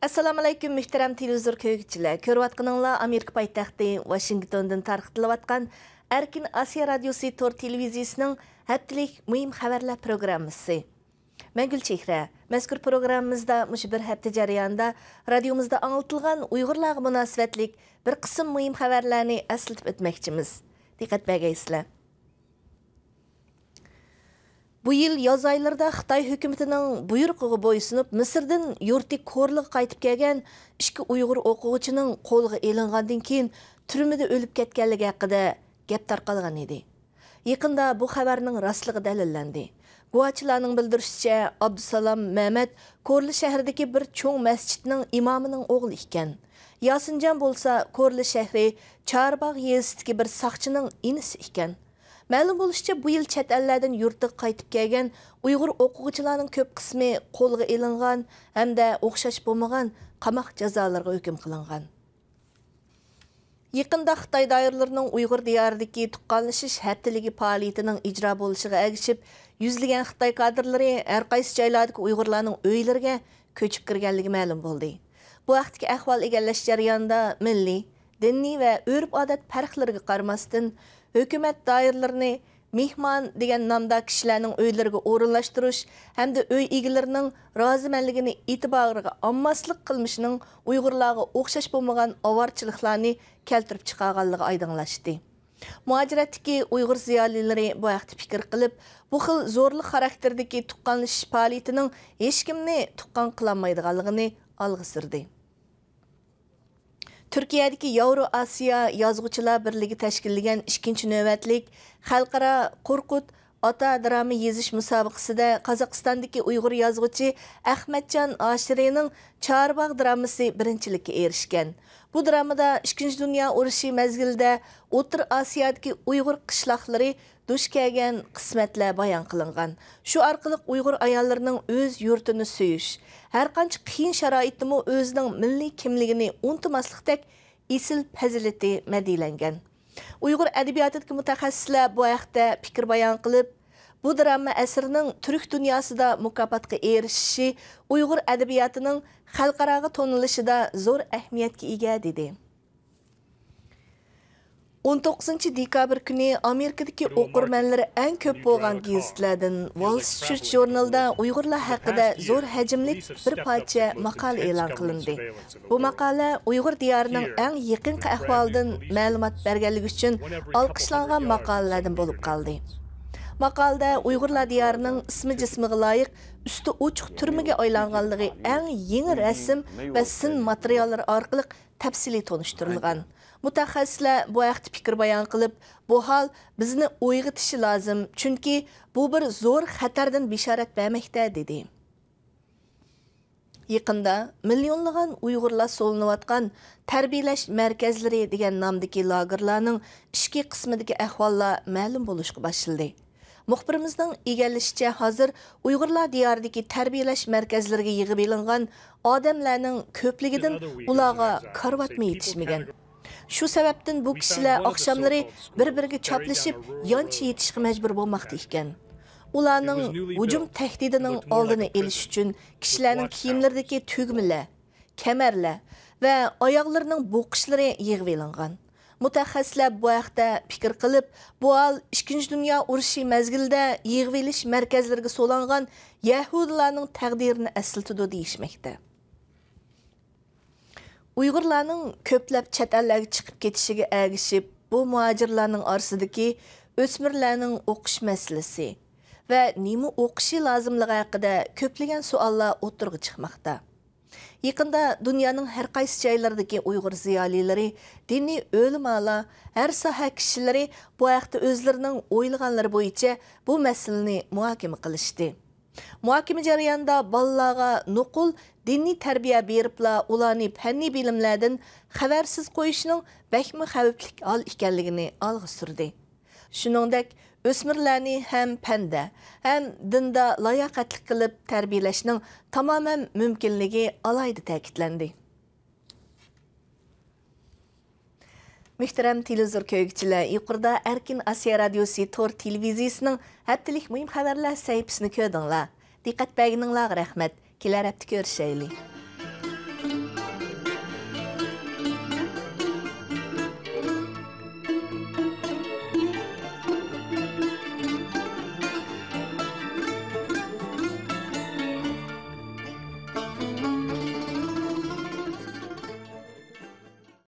Assalamu alaykum muhtaram televizor ko'ruvchilar. Ko'rayotganinglar Amerika poytaxti Washingtondan tarqatilayotgan Erkin Asiya radiosi tor televiziyasining haftalik muhim xabarlar programmasi. Men Gulchehra. Mazkur programmamizda mush bir hafta jarayonida radiomizda anlatilgan Uyg'urlarga munosabatlik bir qism muhim xabarlarni eslatib o'tmoqchimiz. Diqqat bergaysizlar. Bu yıl yaz aylarida Xitoy hukumatining buyrug'iga bo'ysunib Misrdan yurti ko'rliga qaytib kelgan ikki Uyg'ur o'quvchining qo'lga elingandan keyin turmada o'lib ketganligi haqida gap tarqalgan edi. Yaqinda bu xabarning rostligi dalillandi. Guvohchilarning bildirishicha, Abdusalom Mehmet Ko'rli shahridagi bir cho'ng masjidning imomining o'g'li ekan. Yasinjon bo'lsa Ko'rli shahri Charbog' yezisidagi bir soqchining inisi ekan. Ma'lum bo'lishicha, bu yil chet ellardan yurtiga qaytib kelgan Uyg'ur o'quvchilarning ko'p qismi qo'lga ilingan hamda o'xshash bo'lmagan qamoq jazolariga hukm qilingan. Yaqinda Xitoy doiralarining Uyg'ur diyoridagi tuqqanlashish haftaligi faoliyatining ijro bo'lishiga ergishib, yuzlagan Xitoy kadrlari har qaysi joylardagi Uyg'urlarning uylariga ko'chib kirganligi ma'lum bo'ldi. Bu vaqtdagi ahvol egallash jarayonida milliy, diniy va urf-odat farqlariga qaramasdan Hökumət dairələrini mehman degan namda kishilarning uylariga o'rinlashtirish hamda uy egalarining rozimanligini e'tiboriga olmaslik qilmishining Uyg'urlarga o'xshash bo'lmagan avorchiliklarni keltirib chiqarganligi oydinlashdi. Muajiratdagi Uyg'ur ziyolilari bu haqda fikr qilib, bu xil zo'rlik xarakterdagi tuqqanlashish faoliyatining hech kimni tuqqan qilolmaydiganligini olg'a surdi. Türkiyədəki Euro-Asiya Yazğıçılar Birliği təşkilləgən 2-ci növbətlik xalqara Qorqut ata drama yezish müsabiqəsində Qazaxistandakı Uyğur yazğıcı Ahmetcan Aşirining Charbog' dramasi birinchilikka erishgan. Bu dramada 2. Dünya urushi mezgilida O'rta Osiyodagi Uyg'ur qishloqlari duch kelgan qismatlar bayon qilingan. Shu orqali Uyg'ur ayollarining o'z yurtini suyish, har qancha qiyin sharoitdami o'zining milliy kimligini unutmaslikdek esil fazilati madiylangan. Uyg'ur adabiyotidagi mutaxassislar bu haqda fikr bayon qilib, bu drama asrining turk dunyosida mukofotga erishishi Uyg'ur adabiyotining xalqaro tonilishida zo'r ahamiyatga ega dedi. 19 dekabr kuni Amerikadagi o'qirmanlari eng ko'p bo'lgan gazetlardan Wall Street Journalda Uyg'urlar haqida zo'r hajmli bir parcha maqola e'lon qilindi. Bu maqola Uyg'ur diyorining eng yaqinqi ahvolidan ma'lumot berganligi uchun olqishlangan maqolalardan bo'lib qoldi. Maqolada Uyg'urlar diyorining ismi-jismiga loyiq usti ochiq turmaga aylanganligi eng yangi rasm va sin materiallari orqali tafsiliy tonishtirilgan. Mutaxassislar bu haqda fikr bayon qilib, bu hol bizni uyg'otishi lozim, chunki bu bir zo'r xatardan bishorat bermoqda dedi. Yaqinda millionlagan Uyg'urlar so'linayotgan tarbiyalash markazlari degan nomdagi lagerlarning ichki qismidagi ahvollar ma'lum bo'lishga boshladi. Muxbirimizning egallashicha, hozir Uyg'urlar diyoridagi tarbiyalash markazlariga yig'ib elingan odamlarning ko'pligidan ularga karvatma yetishmagan. Shu sababdan bu kishilar oqshomlari bir-biriga choplashib, yoncha yetishga majbur bo'lmoqda ekan. Ularning hujum tahdidining oldini olish uchun kishilarning kiyimlaridagi tugmalar, kamarlar va oyoqlarining bo'qishlari yig'ib elingan. Mutaxassislar bu haqda fikr qilib, bu hol 2. Dünya urushi mezgilida yig'ib elish markazlariga so'langan yahudilarning taqdirini eslatadi deyishmoqda. Uyg'urlarning ko'plab chet ellarga chiqib ketishiga ergishib, bu muhojirlarning orasidagi o'smirlarning o'qish masalasi va nima o'qishi lozimligi haqida ko'plagan savollar o'tirg'i chiqmoqda. Yaqinda dunyoning har qaysi joylaridagi Uyg'ur ziyolilari, diniy o'limalar, har soha kishilari bu haqda o'zlarining o'ylaganlari bo'yicha bu masalani muhokama qilishdi. Muhokama jarayonida bolalarga nuqul diniy tarbiya beribla ularni fanniy bilimlardan xabarsiz qo'yishning bakmi xavfli hol ekanligini olg'a surdi. Shuningdek, o'smirlarni ham fanda, ham dinda layoqatli qilib tarbiyalashning tamoman mumkinligi alohida ta'kidlandi. Muhtaram televizor ko'ruvchilar, yuqorida Erkin Asiya radiosi tor televiziyasining haftalik muhim xabarlar sahifasini ko'rdinglar. Diqqat berganinglarga rahmat. Kelar hafta ko'rishaylik.